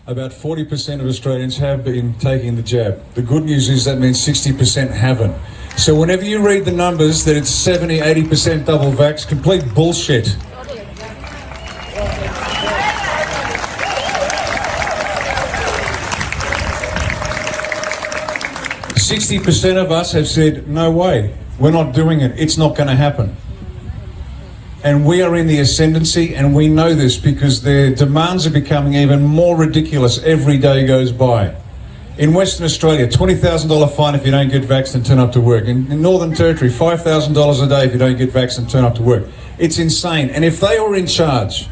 About 40% of Australians have been taking the jab. The good news is that means 60% haven't. So whenever you read the numbers that it's 70, 80% double vax, complete bullshit. "60% of us have said, no way, we're not doing it, it's not going to happen." And we are in the ascendancy, and we know this because their demands are becoming even more ridiculous every day goes by. In Western Australia, $20,000 fine if you don't get vaxxed and turn up to work. In Northern Territory, $5,000 a day if you don't get vaxxed and turn up to work. It's insane. And if they were in charge,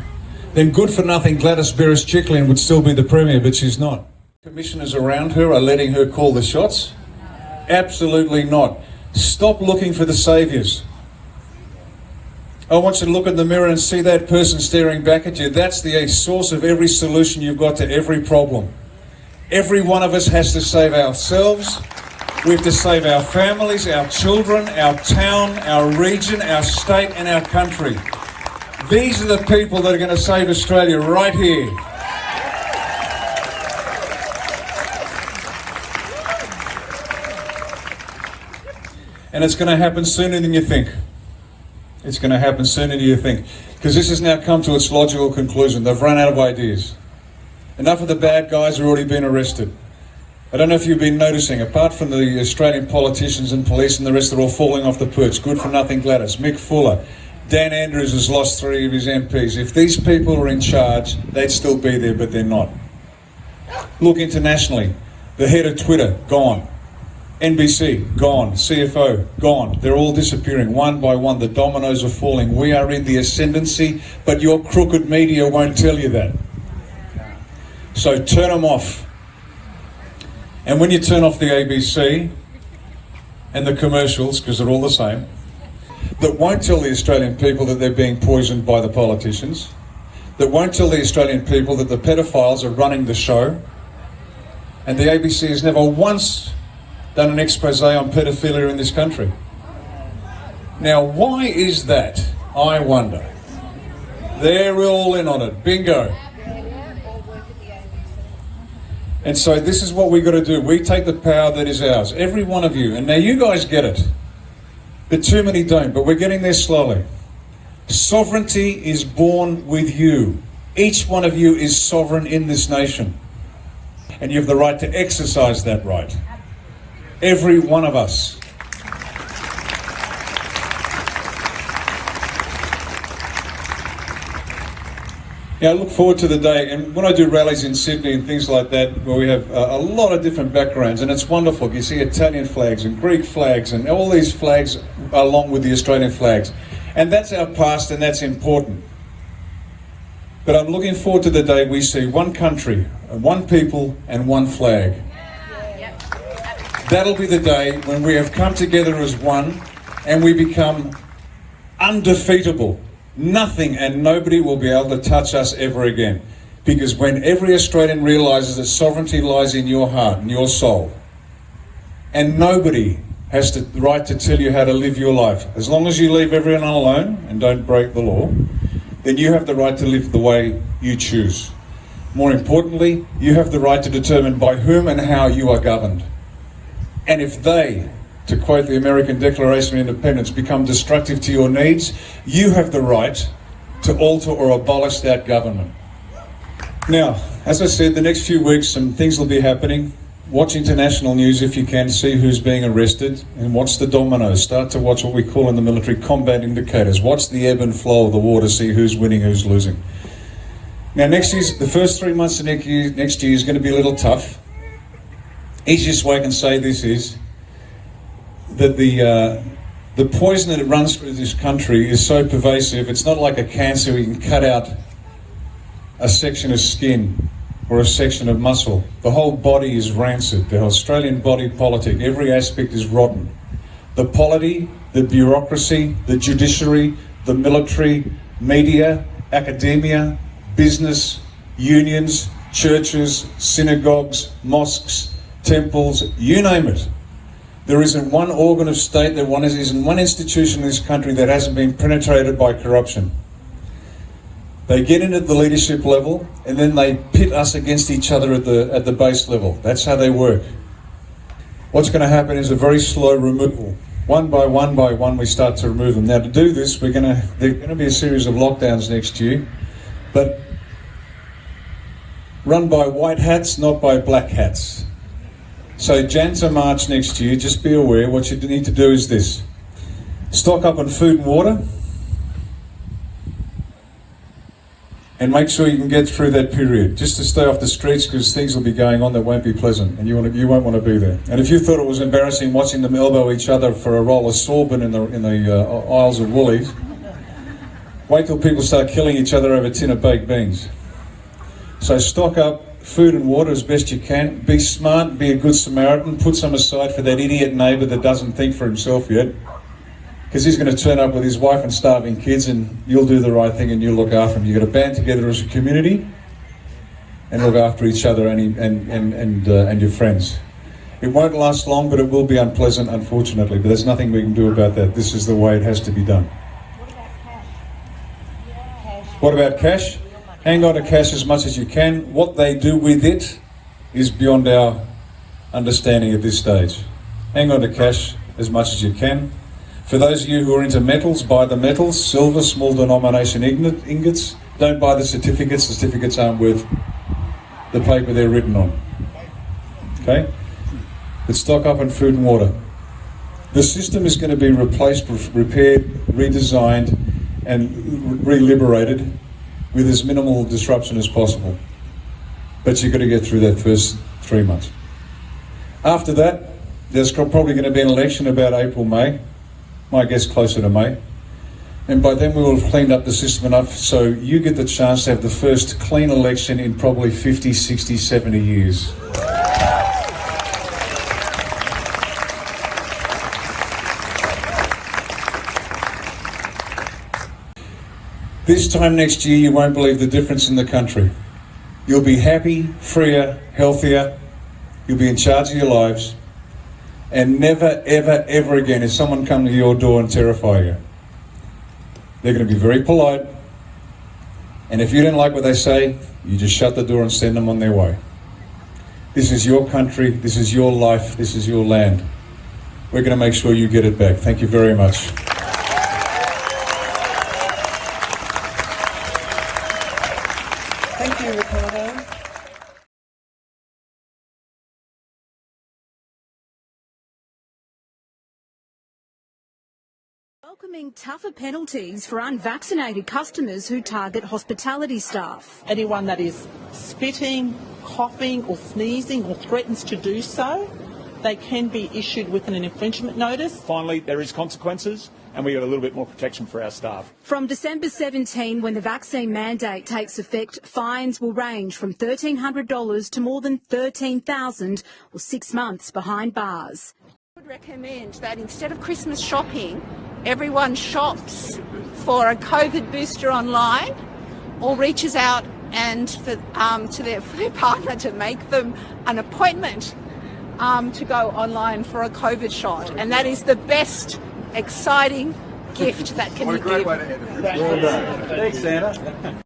then good for nothing Gladys Berejiklian would still be the Premier, but she's not. Commissioners around her are letting her call the shots? Absolutely not. Stop looking for the saviours. I want you to look in the mirror and see that person staring back at you. That's the source of every solution you've got to every problem. Every one of us has to save ourselves. We have to save our families, our children, our town, our region, our state and our country. These are the people that are going to save Australia right here. And it's going to happen sooner than you think. It's going to happen sooner than you think. Because this has now come to its logical conclusion. They've run out of ideas. Enough of the bad guys have already been arrested. I don't know if you've been noticing, apart from the Australian politicians and police and the rest, they're all falling off the perch. Good for nothing Gladys, Mick Fuller, Dan Andrews has lost 3 of his MPs. If these people were in charge, they'd still be there, but they're not. Look internationally. The head of Twitter, gone. NBC, gone. CFO, gone. They're all disappearing one by one. The dominoes are falling. We are in the ascendancy, but your crooked media won't tell you that. So turn them off. And when you turn off the ABC and the commercials, because they're all the same, that won't tell the Australian people that they're being poisoned by the politicians, that won't tell the Australian people that the pedophiles are running the show, and the ABC has never once done an expose on pedophilia in this country. Now, why is that? I wonder. They're all in on it. Bingo. And so this is what we've got to do. We take the power that is ours. Every one of you. And now you guys get it. But too many don't. But we're getting there slowly. Sovereignty is born with you. Each one of you is sovereign in this nation. And you have the right to exercise that right. Every one of us. Now, I look forward to the day, and when I do rallies in Sydney and things like that, where we have a lot of different backgrounds, and it's wonderful. You see Italian flags and Greek flags and all these flags along with the Australian flags. And that's our past, and that's important. But I'm looking forward to the day we see one country, one people, and one flag. That'll be the day when we have come together as one and we become undefeatable. Nothing and nobody will be able to touch us ever again. Because when every Australian realises that sovereignty lies in your heart and your soul, and nobody has the right to tell you how to live your life, as long as you leave everyone alone and don't break the law, then you have the right to live the way you choose. More importantly, you have the right to determine by whom and how you are governed. And if they, to quote the American Declaration of Independence, become destructive to your needs, you have the right to alter or abolish that government. Now, as I said, the next few weeks some things will be happening. Watch international news if you can, see who's being arrested, and watch the dominoes. Start to watch what we call in the military combat indicators. Watch the ebb and flow of the water, see who's winning, who's losing. Now, the first 3 months of next year is going to be a little tough. Easiest way I can say this is that the poison that runs through this country is so pervasive, it's not like a cancer where you can cut out a section of skin or a section of muscle. The whole body is rancid. The Australian body politic, every aspect is rotten. The polity, the bureaucracy, the judiciary, the military, media, academia, business, unions, churches, synagogues, mosques, temples, you name it. There isn't one organ of state, there isn't one institution in this country that hasn't been penetrated by corruption. They get in at the leadership level, and then they pit us against each other at the base level. That's how they work. What's going to happen is a very slow removal. One by one, we start to remove them. Now, to do this, there's going to be a series of lockdowns next year, but run by white hats, not by black hats. So Jan to March next year, just be aware, what you need to do is this. Stock up on food and water, and make sure you can get through that period, just to stay off the streets, because things will be going on that won't be pleasant, and you won't want to be there. And if you thought it was embarrassing watching them elbow each other for a roll of sorbet in the aisles of Woolies, wait till people start killing each other over a tin of baked beans. So stock up food and water as best you can. Be smart, be a good Samaritan, put some aside for that idiot neighbour that doesn't think for himself yet, because he's going to turn up with his wife and starving kids, and you'll do the right thing and you'll look after him. You've got to band together as a community and look after each other and your friends. It won't last long, but it will be unpleasant, unfortunately, but there's nothing we can do about that. This is the way it has to be done. What about cash? Hang on to cash as much as you can. What they do with it is beyond our understanding at this stage. Hang on to cash as much as you can. For those of you who are into metals, buy the metals, silver, small denomination ingots. Don't buy the certificates. The certificates aren't worth the paper they're written on. Okay? But stock up on food and water. The system is going to be replaced, repaired, redesigned, and re-liberated with as minimal disruption as possible. But you've got to get through that first 3 months. After that, there's probably going to be an election about April, May. My guess closer to May. And by then we will have cleaned up the system enough so you get the chance to have the first clean election in probably 50, 60, 70 years. This time next year, you won't believe the difference in the country. You'll be happy, freer, healthier. You'll be in charge of your lives. And never, ever, ever again is someone come to your door and terrify you. They're going to be very polite. And if you don't like what they say, you just shut the door and send them on their way. This is your country. This is your life. This is your land. We're going to make sure you get it back. Thank you very much. Thank you, Riccardo. Welcoming tougher penalties for unvaccinated customers who target hospitality staff. Anyone that is spitting, coughing or sneezing or threatens to do so, they can be issued with an infringement notice. Finally, there is consequences and we have a little bit more protection for our staff. From December 17, when the vaccine mandate takes effect, fines will range from $1,300 to more than $13,000 or 6 months behind bars. I would recommend that instead of Christmas shopping, everyone shops for a COVID booster online or reaches out and to their partner to make them an appointment to go online for a COVID shot. And that is the best, exciting gift that can be given. Well done. Thanks, Santa.